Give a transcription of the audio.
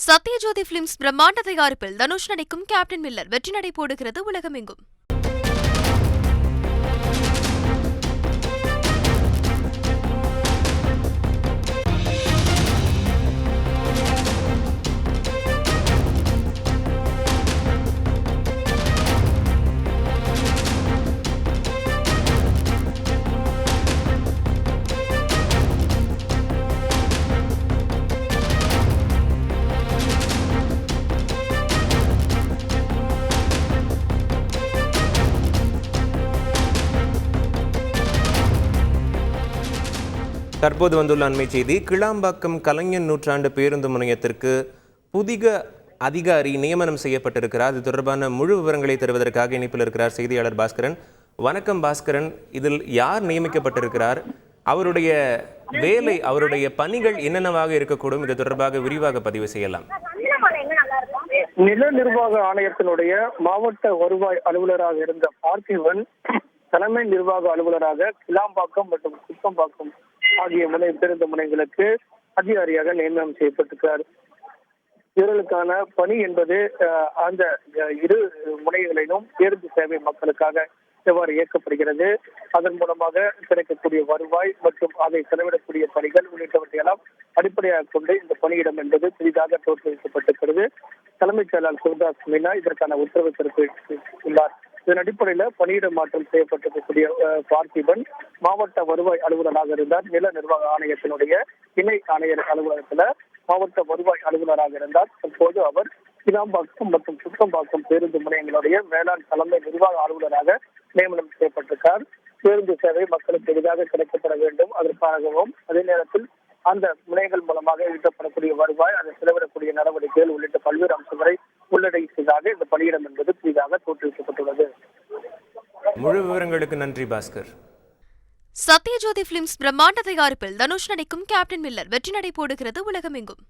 Sathyajothi films பிரம்மாண்ட தயாரிப்பில் தனுஷ் நடிக்கும் கேப்டன் மில்லர் வெற்றி நடை போடுகிறது உலகமெங்கும். தற்போது வந்துள்ள அண்மை செய்தி, கிளாம்பாக்கம் கலைஞர் நூற்றாண்டு பேருந்து முனையத்திற்கு புதிய அதிகாரி நியமனம் செய்யப்பட்டிருக்கிறார். இது தொடர்பான முழு விவரங்களை தருவதற்காக இணைப்பில் இருக்கிறார் செய்தியாளர் பாஸ்கரன். வணக்கம் பாஸ்கரன், இதில் யார் நியமிக்கப்பட்டிருக்கிறார், அவருடைய வேலை, அவருடைய பணிகள் என்னென்னவாக இருக்கக்கூடும், இது தொடர்பாக விரிவாக பதிவு செய்யலாம். நில நிர்வாக ஆணையத்தினுடைய மாவட்ட வருவாய் அலுவலராக இருந்த பார்த்திபன் தலைமை நிர்வாக அலுவலராக கிளாம்பாக்கம் மற்றும் குப்பம்பாக்கம் ஆகிய பேருந்து முனையங்களுக்கு அதிகாரியாக நியமனம் செய்யப்பட்டிருக்கிறார். இவர்களுக்கான பணி என்பது அந்த இரு முனையங்களிலும் பேருந்து சேவை மக்களுக்காக எவ்வாறு இயக்கப்படுகிறது, அதன் மூலமாக கிடைக்கக்கூடிய வருவாய் மற்றும் அதை செலவிடக்கூடிய பணிகள் உள்ளிட்டவற்றையெல்லாம் அடிப்படையாக கொண்டு இந்த பணியிடம் என்பது புதிதாக தோற்றுவிக்கப்பட்டிருக்கிறது. தலைமைச் செயலாளர் சிவதாஸ் மீனா இதற்கான உத்தரவு பிறப்பித்துள்ளார். இதன் அடிப்படையில் பணியிட மாற்றம் செய்யப்பட்டிருக்கக்கூடிய பார்த்திபன் மாவட்ட வருவாய் அலுவலராக இருந்தார். நில நிர்வாக ஆணையத்தினுடைய இணை ஆணையர் அலுவலகத்துல மாவட்ட வருவாய் அலுவலராக இருந்தார். தற்போது அவர் கிளாம்பாக்கம் மற்றும் குப்பம்பாக்கம் பேருந்து முனையங்களுடைய வேளாண் தலைமை நிர்வாக அலுவலராக நியமனம் செய்யப்பட்டிருக்கார். பேருந்து சேவை மக்களுக்கு எளிதாக கிடைக்கப்பட வேண்டும், அதற்காகவும் அதே நேரத்தில் அந்த முனையங்கள் மூலமாக ஈட்டப்படக்கூடிய வருவாய், அதை செலவிடக்கூடிய நடவடிக்கைகள் உள்ளிட்ட பல்வேறு அம்சங்களை உள்ளடக்கியதாக இந்த பணியிடம் என்பது புதிதாக தோற்றுவிக்கப்பட்டுள்ளது. முழு விவரங்களுக்கு நன்றி பாஸ்கர். சத்யஜோதி பிலிம்ஸ் பிரம்மாண்ட தயாரிப்பில் தனுஷ் நடிக்கும் கேப்டன் மில்லர் வெற்றி நடை போடுகிறது உலகமெங்கும்.